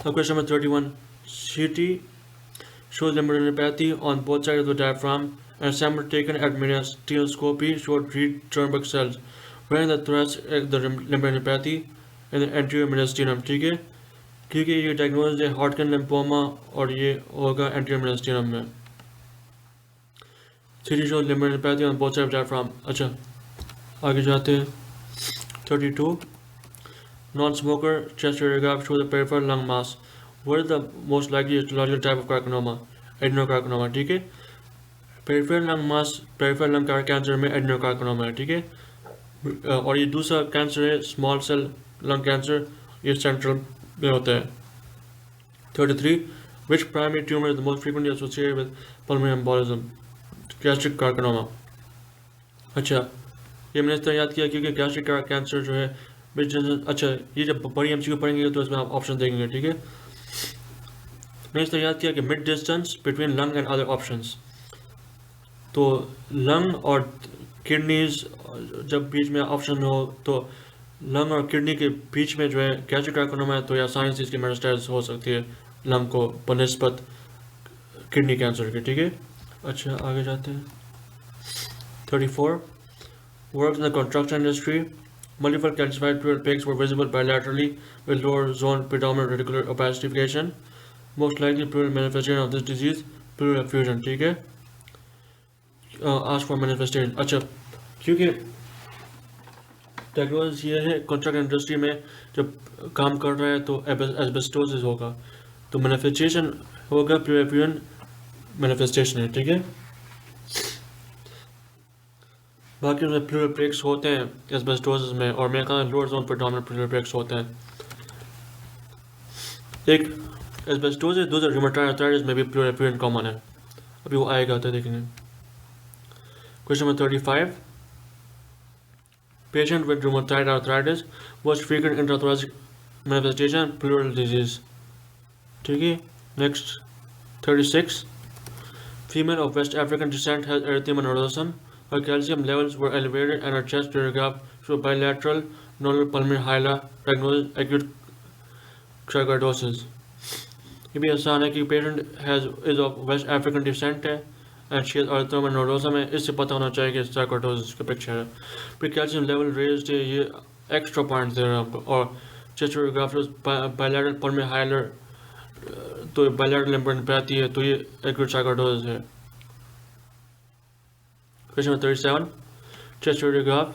Now question number 31. CT shows limited on both sides of the diaphragm and sample taken at mediastinoscopy showed red Turnberg cells. Where in the thoracic the lymphadenopathy in the anterior mediastinum. ठीक है, क्योंकि ये diagnose है हॉटकिन lymphoma और ये होगा anterior mediastinum में. CT shows lymphadenopathy on both sides of diaphragm. अच्छा, आगे जाते हैं. 32. Non-smoker chest radiograph shows the peripheral lung mass. What is the most likely histological type of carcinoma? Adenocarcinoma. ठीक है, peripheral lung mass peripheral lung cancer में adenocarcinoma है. ठीक है, और ये दूसरा कैंसर है स्मॉल सेल लंग कैंसर, ये सेंट्रल में होता है. 33. Which primary tumor is the most frequently associated with pulmonary embolism? Gastric carcinoma. अच्छा, ये मैंने इस तरह याद किया क्योंकि गैस्ट्रिक कैंसर जो है अच्छा, ये जब बड़ी एमसीक्यू पढ़ेंगे तो इसमें आप ऑप्शन देंगे. ठीक है, मैंने इस तरह याद किया कि mid distance between lung and other options. तो लंग और किडनीज जब बीच में ऑप्शन में हो तो लंग और किडनी के बीच में जो है गैस्ट्रिक कार्सिनोमा है, तो ये आसानी से इसकी मेटास्टेसिस हो सकती है लंग को बनिस्बत किडनी कैंसर के. ठीक है, अच्छा आगे जाते हैं. 34. Works in the construction industry. Multiple calcified pleural peaks were visible bilaterally with lower zone predominant reticular opacification. Most likely pleural manifestation of this disease, pleural effusion. ठीक है, ask for manifestation. अच्छा, क्योंकि डायग्नोसिस ये है construction industry में जब काम कर रहा है तो एस्बेस्टोसिस होगा, तो मैनिफेस्टेशन होगा प्लूरल एफ्यूजन मैनिफेस्टेशन है. ठीक है, बाकी उसमें प्लूरल ब्रेक्स होते हैं एस्बेस्टोसिस में, और मैं कहा lower zone predominant pleural breaks होते हैं. एक एस्बेस्टोसिस, दूसरा रूमेटॉइड आर्थराइटिस में भी प्लूरल एफ्यूजन कॉमन है. अभी वो आएगा तो देखेंगे. Question number 35. Patient with rheumatoid arthritis was frequent intrathoracic manifestation, pleural disease. ठीक है, next. 36. Female of West African descent has erythema nodosum. Her calcium levels were elevated and her chest radiograph showed bilateral non-pulmonary hyla, diagnosed acute sarcoidosis. ये भी आसान है कि patient is of West African descent है and she has erythema nodosum है, इससे पता होना चाहिए कि sarcoidosis का पिक्चर है. फिर कैल्शियम लेवल रेज्ड है, ये एक्स्ट्रा पॉइंट दे रहा है आपको. और चेस्ट रैडियोग्राफ बायलैटरल पल्मोनरी हाइलर, तो बायलैटरल लिम्फोडेनोपैथी है, तो ये एक्यूट sarcoidosis है. Question number 37. Chest radiograph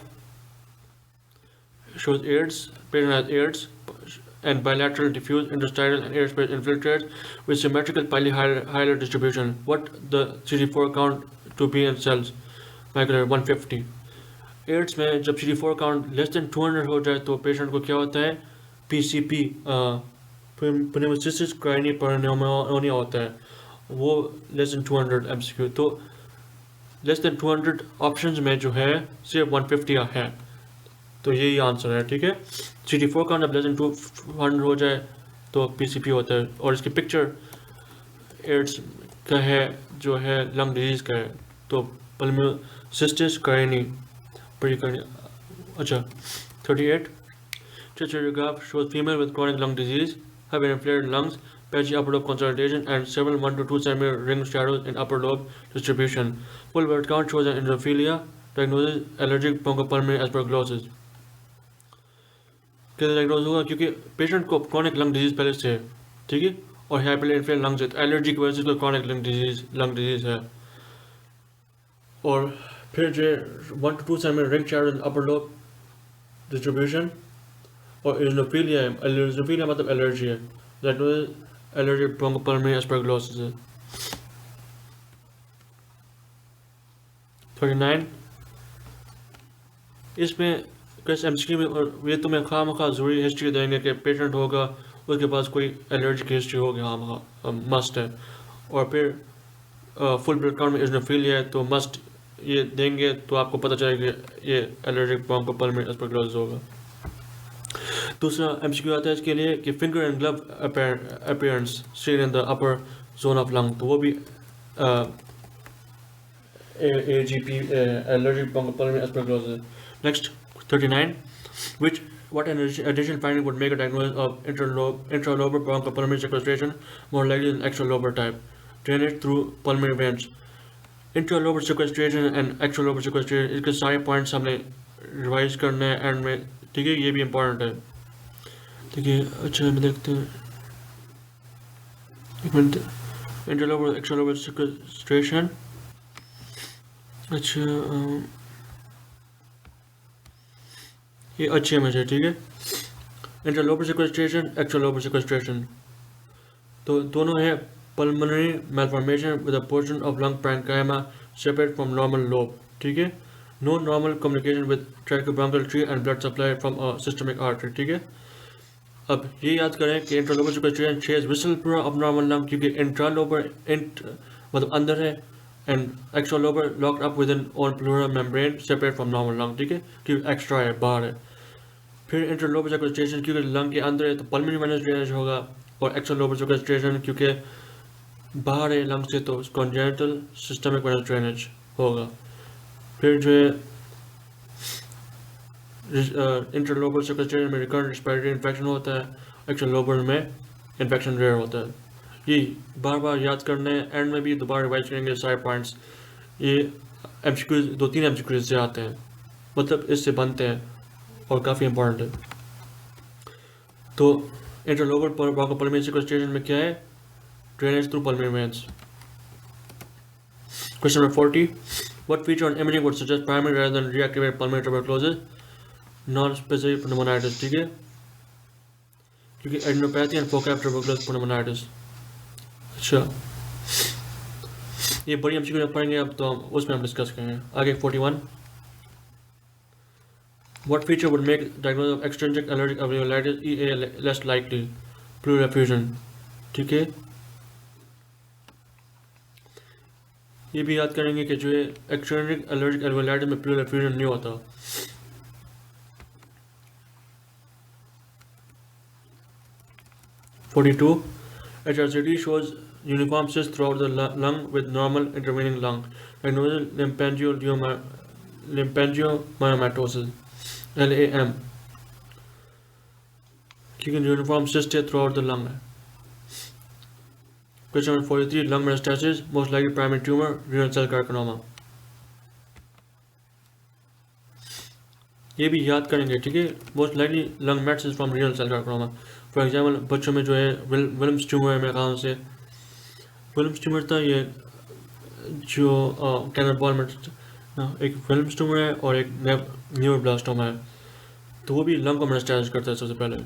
shows AIDS. Patient has AIDS and bilateral diffuse interstitial and air space infiltrates with symmetrical polyhylar distribution. What the CD4 count to be in cells? Macular 150. AIDS में जब CD4 count less than 200 हो जाए तो patient को क्या होता है? PCP pneumocystis pneumonia होता है, वो less than 200 MCQ. तो less than 200 ऑप्शंस में जो है सिर्फ 150 है, तो यही आंसर है. ठीक है, CD4 काउंट जब लेस देन 200 हो जाए तो PCP होता है. और इसकी पिक्चर एड्स का है जो है लंग डिजीज का है, तो पल्मोसिस्टिस करेनी पड़ी करनी. अच्छा, 38. Chest radiograph shows female with chronic lung disease have inflated lungs, patchy upper lobe consolidation, and several 1 to 2 centimeter ring shadows in upper lobe distribution. Full blood count shows an endophilia. Diagnosis allergic bronchopulmonary aspergillosis. कैसे diagnose होगा? क्योंकि patient को chronic lung disease पहले से है. ठीक है, और हाइपर इन्फ्लेमेटरी लंग्स है, तो एलर्जी की वजह से क्रॉनिक लंग डिजीज है. और फिर जो 1 to 2 centimeter ring shadows in upper lobe distribution, और इजोफिलिया है. इजोफिलिया मतलब एलर्जी है, एलर्जी ब्रोंकोपल्मोनरी एस्परगिलोसिस है. 39. इसमें कैसे एमसीक्यू में, और ये तो मैं खामखा ज़रूरी हिस्ट्री देंगे कि पेशेंट होगा उसके पास कोई एलर्जी की हिस्ट्री होगी, हाँ मस्ट है. और फिर फुल ब्लड काउंट में इजोफिलिया है तो मस्ट ये देंगे, तो आपको पता चलेगा कि ये एलर्जिक ब्रोंकोपल्मोनरी एस्परगिलोसिस होगा. दूसरा एमसीक्यू आता है इसके लिए कि finger and glove appearance seen in the upper zone of lung, तो वो भी AGP allergic bronchopulmonary aspergillosis. Next 39. Which what an additional finding would make a diagnosis of intralobar bronchopulmonary sequestration more likely than extralobar type? Drainage through pulmonary veins. Intralobar sequestration and extralobar sequestration, इसके सारे points हमने revise करने हैं and में, ठीक है, ये भी इम्पोर्टेंट है, ठीक है। अच्छा हम देखते हैं, एक मिनट, इंट्रालोबर एक्स्ट्रालोबर सिक्वेस्ट्रेशन, अच्छा ये अच्छी इमेज है, ठीक है। इंट्रालोबर सिक्वेस्ट्रेशन, एक्स्ट्रालोबर सिक्वेस्ट्रेशन, तो दोनों है pulmonary malformation with a portion of lung parenchyma separate from normal lobe, ठीक है। No normal communication with trachobronchial tree and blood supply from a systemic artery, ठीक है। अब ये याद करें कि intralobar sequestration shares visceral pleura of normal lung, क्योंकि इंट्रालोबर मतलब अंदर है and extralobar locked up within own pleura membrane separate from normal lung, ठीक है, क्योंकि एक्स्ट्रा है, बाहर है। फिर इंट्रालोबर सिक्वेस्ट्रेशन क्योंकि लंग के अंदर है तो पल्मोनरी वेनस ड्रेनेज होगा, और एक्स्ट्रालोबर सिक्वेस्ट्रेशन क्योंकि बाहर है लंग से तो कॉन्जेनिटल सिस्टमिक वेनस ड्रेनेज होगा। फिर जो है इंट्रालोबर सिक्वेस्ट्रेशन में रिकरेंट रेस्पिरेटरी इन्फेक्शन होता है, एक्स्ट्रालोबर में इन्फेक्शन रेयर होता है। ये बार बार याद करने, एंड में भी दोबारा रिवाइज करेंगे सारे पॉइंट्स। ये MCQs 2-3 MCQs से आते हैं, मतलब इससे बनते हैं और काफ़ी इंपॉर्टेंट है। तो इंट्रालोबर ब्रोंकोपल्मोनरी सिक्वेस्ट्रेशन में क्या है? Drainage through pulmonary veins. Question number 40. What feature on imaging would suggest primary rather than reactivated pulmonary tuberculosis? Non-specific pneumonitis, ठीक है, क्योंकि adenopathy and focal tuberculosis pneumonitis। अच्छा, ये बड़ी MCQ में पढ़ेंगे अब, तो हम उसमें हम डिस्कस करेंगे आगे। 41. What feature would make diagnosis of extrinsic allergic alveolitis EA less likely? Pleural effusion, ठीक है। ये भी याद करेंगे कि जो है एक्सट्रिंसिक एलर्जिक एल्वेओलाइटिस में प्लूरल एफ्यूजन नहीं होता। 42. HRCT shows uniform cysts throughout the lung with normal intervening lung. Diagnosis lymphangiomyomatosis, LAM, क्योंकि यूनिफॉर्म cyst है throughout the lung है। Question number 43. Lung metastasis, most likely primary tumor, renal cell carcinoma. ये भी याद करेंगे, ठीक है। Most likely lung mets is from renal cell carcinoma. For example बच्चों में जो है विल्म्स ट्यूमर है, मेरे ख्याल से विल्म्स ट्यूमर था ये, जो कैनल बॉल में एक विल्म्स ट्यूमर है और एक न्यूरोब्लास्टोमा है, तो वो भी लंग को मेटास्टेसिस करता है सबसे पहले।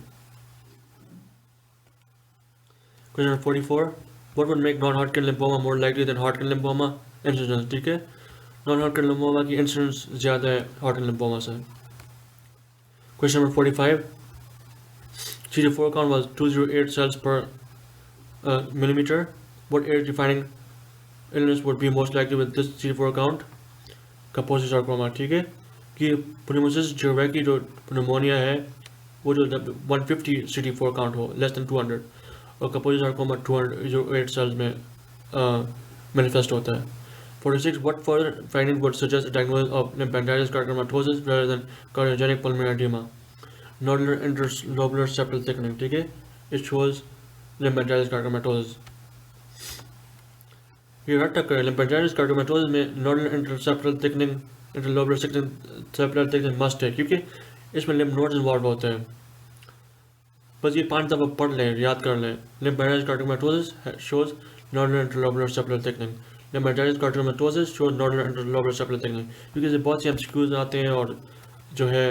Question number 44. What would make non-Hodgkin lymphoma more likely than Hodgkin lymphoma? Incidence, ठीक है। Non-Hodgkin lymphoma की incidence ज़्यादा है Hodgkin lymphoma से। Question number 45. CD4 count was 208 cells per millimeter. What age-defining illness would be most likely with this CD4 count? Kaposi sarcoma, ठीक है, कि pneumocystis jirovecii जो pneumonia है वो जो 150 CD4 count हो, less than 200, और Kaposi sarcoma 208 cells में manifest होता है। 46. What further finding would suggest a diagnosis of lymphangitis cardiomatosis rather than cardiogenic pulmonary edema? Nodular interlobular septal thickening, ठीक है, it shows lymphangitis cardiomatosis। ये रट टक्कर है, lymphangitis cardiomatosis में nodular interceptal thickening, interlobular septal thickening must है, क्योंकि इसमें lymph nodes इन्वॉल्व होते हैं। बस ये 5 दफ़ा पढ़ लें, याद कर लें। Lymphangitis cardiomatosis shows nodular interlobular septal thickening. Lymphangitis cardiomatosis shows nodular interlobular septal thickening, क्योंकि इसे बहुत सी MCQs आते हैं और जो है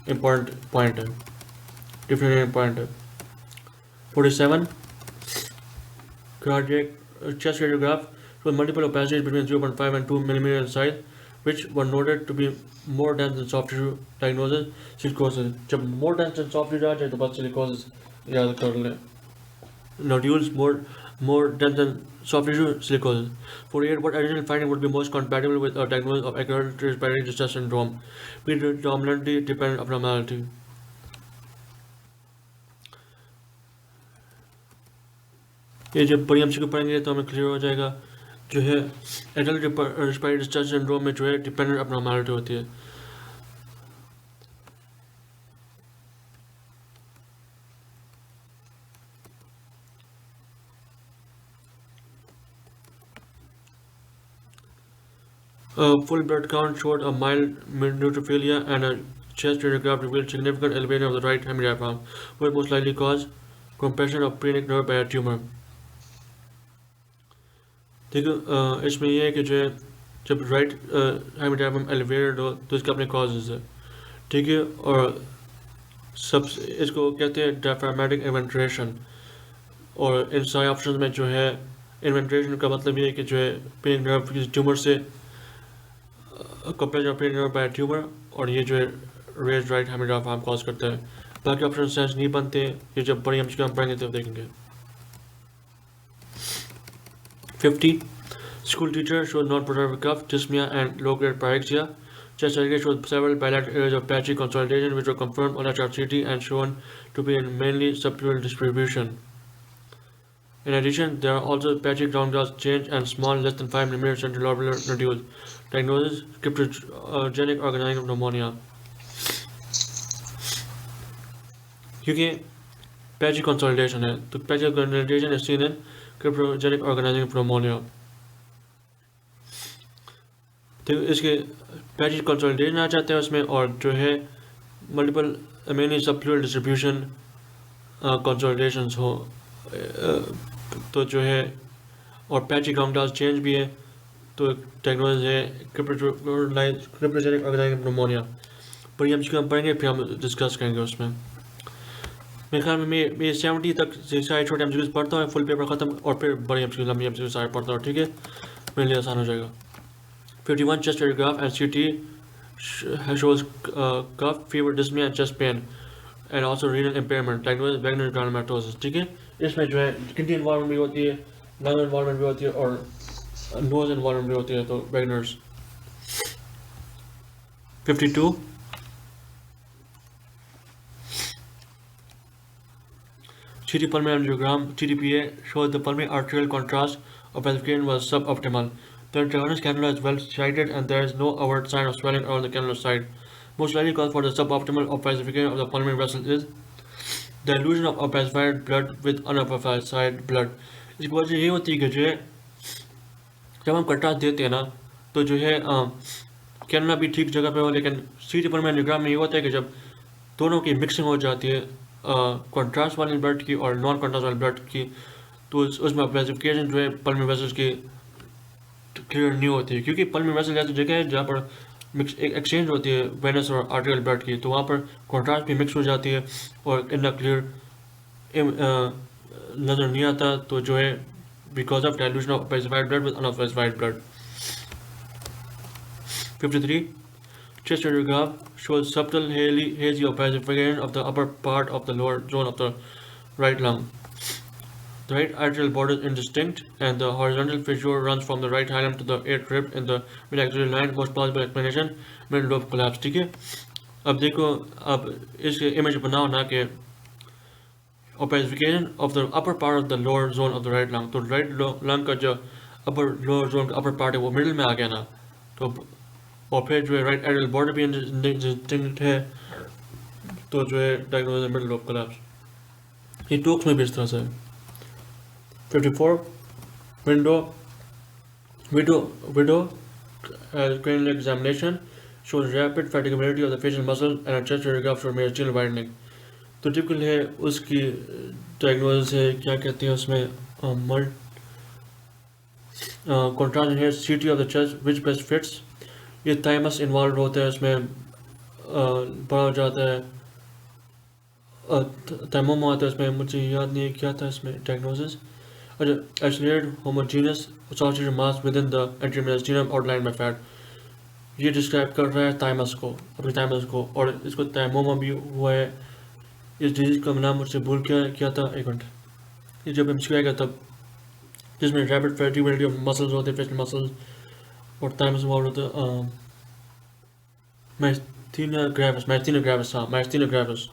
इम्पॉर्टेंट पॉइंट है, डिफरेंट पॉइंट है। 47. Cardiac chest radiograph shows multiple opacities between 0.5 and 2 mm in size, which were noted to be more dense than soft tissue. Diagnosis silicosis. जब more dense than soft tissue आ जाए तो बस silicosis याद कर लें। Nodules more dense than soft tissue, silicosis. 48. What additional finding would be most compatible with a diagnosis of acute respiratory distress syndrome? Predominantly dependent abnormality. ये जब बड़ी MCQ पढ़ेंगे तो हमें क्लियर हो जाएगा। जो है एडल्ट रेस्पिरेटरी डिस्ट्रेस सिंड्रोम में जो है डिपेंडेंट अबनॉर्मैलिटी होती है। A full blood count showed a mild neutrophilia, and a chest radiograph revealed significant elevation of the right hemidiaphragm, which most likely caused compression of phrenic nerve by a tumor. देखो इसमें ये है कि जो है जब राइट हेमिडियाफ्राम एलिवेटेड हो तो इसके अपने कॉजेज है, ठीक है। और सब इसको कहते हैं डायफ्रामेटिक इवेंट्रेशन। और इन सारे ऑप्शन में जो है इवेंट्रेशन का मतलब ये है कि जो है पेन नर्व किसी ट्यूमर से compare pain nerve by tumour, और ये जो है रेज राइट हेमिडियाफ्राम कॉज करता है। बाकी ऑप्शन सेंस नहीं बनते, ये जब बड़ी हम पढ़ेंगे तब देखेंगे। 50. School teacher showed non-protective cuff, dyspnea, and low-grade pyrexia. Chest X-ray showed several bilateral areas of patchy consolidation, which were confirmed on HRCT and shown to be in mainly subpleural distribution. In addition, there are also patchy ground glass change and small, less than 5 mm centrilobular nodules. Diagnosis: cryptogenic organizing pneumonia. क्योंकि patchy consolidation है, तो patchy consolidation is seen in cryptogenic organizing pneumonia. तो इसके patches consolidation आ जाते हैं उसमें, और जो है मल्टीपल मेनली सबप्लूरल डिस्ट्रीब्यूशन कंसोलिडेशंस हो, तो जो है और पैची ग्राउंड ग्लास चेंज भी है, तो डायग्नोसिस है क्रिप्टोजेनिक ऑर्गेनाइजिंग प्नeumonia। पर ये हम पढ़ेंगे, फिर हम डिस्कस करेंगे उसमें। मेरे ख्याल में मैं 70 तक सारे छोटे MCQs पढ़ता हूँ, फुल पेपर ख़त्म, और फिर बड़े MCQs लंबी MCQs सारे पढ़ता हूँ, ठीक है, मेरे लिए आसान हो जाएगा। 51. Chest radiograph and CT shows cough, fever, dyspnea, and chest pain, and also renal impairment, diagnosis Wegener's granulomatosis, ठीक है। इसमें जो है किडनी इन्वॉल्वमेंट भी होती है, लंग इन्वॉल्वमेंट भी होती है, और नोज इन्वॉल्वमेंट भी होती है, तो Wegener's। 52. CT pulmonary angiogram (TTPA) showed the pulmonary arterial contrast of falciparum was suboptimal. The intravenous cannula is well sited, and there is no overt sign of swelling around the cannular site. Most likely cause for the suboptimal opacification of the pulmonary vessel is dilution of opacified blood with unopacified blood. इसकी वजह ये होती है कि जो है जब हम कंट्रास्ट देते हैं ना, तो जो है कैनुला भी ठीक जगह पे हो, लेकिन सीटी पल्मोनरी एंजियोग्राम में ये होता है कि जब दोनों की मिक्सिंग हो जाती है कंट्रास्ट वाली ब्लड की और नॉन कंट्रास्ट वाली ब्लड की, तो उसमें opacification जो है पल्मोनरी वेसल्स की क्लियर नहीं होती है, क्योंकि पल्मोनरी वेसल ऐसी जगह है जहाँ पर मिक्स एक्सचेंज होती है वेनस और आर्टेरियल ब्लड की, तो वहाँ पर कंट्रास्ट भी मिक्स हो जाती है और इतना क्लियर नज़र नहीं आता, तो जो है because of dilution of opacified blood with unopacified blood. 53. Chest radiograph shows subtle hazy opacification of the upper part of the lower zone of the right lung. The right atrial border is indistinct, and the horizontal fissure runs from the right hilum to the 8th rib in the mid-axillary line. Most plausible explanation: middle lobe collapse. ठीक है, अब देखो, अब इस image बनाओ ना कि opacification of the upper part of the lower zone of the right lung, तो right lung का जो lower zone का upper part है वो middle में आ गया ना, तो और फिर जो है right atrial border भी indistinct है, तो जो है diagnosis है middle lobe collapse। ये टोक्स में भी इस तरह से। 54. Widow cranial examination shows rapid fatigability of the facial muscles and a chest radiograph for meningeal widening. तो टिपिकल है उसकी डायग्नोसिस है, क्या कहते हैं उसमें, कॉन्ट्रास्ट है सीटी of the chest which best fits. ये थाइमस इन्वॉल्व होता है इसमें, बड़ा हो जाता है, थाइमोमा आता है इसमें, मुझे याद नहीं है क्या था इसमें डायग्नोसिस। अच्छा, isolated homogeneous sausage mass within the anteromediastinum outlined by fat, ये डिस्क्राइब कर रहा है थाइमस को, अपने थाइमस को, और इसको थाइमोमा भी हुआ है। इस डिजीज का नाम मुझसे भूल क्या था, एक मिनट, ये जब MCQ आएगा तब, जिसमें रैपिड फैटिगिबिलिटी ऑफ मसल्स होते हैं, फेशियल मसल्स, और थाइमस इन्वॉल्व होता है, माइस्थीनिया ग्रेविस, हाँ माइस्थीनिया ग्रेविस,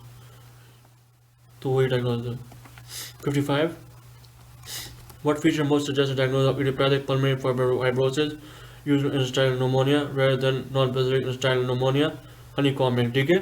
तो वही डायग्नोसिस है। 55. What feature most suggests a diagnosis of idiopathic pulmonary fibrosis, usual interstitial pneumonia rather than non-specific interstitial pneumonia? Honeycombing, ठीक है।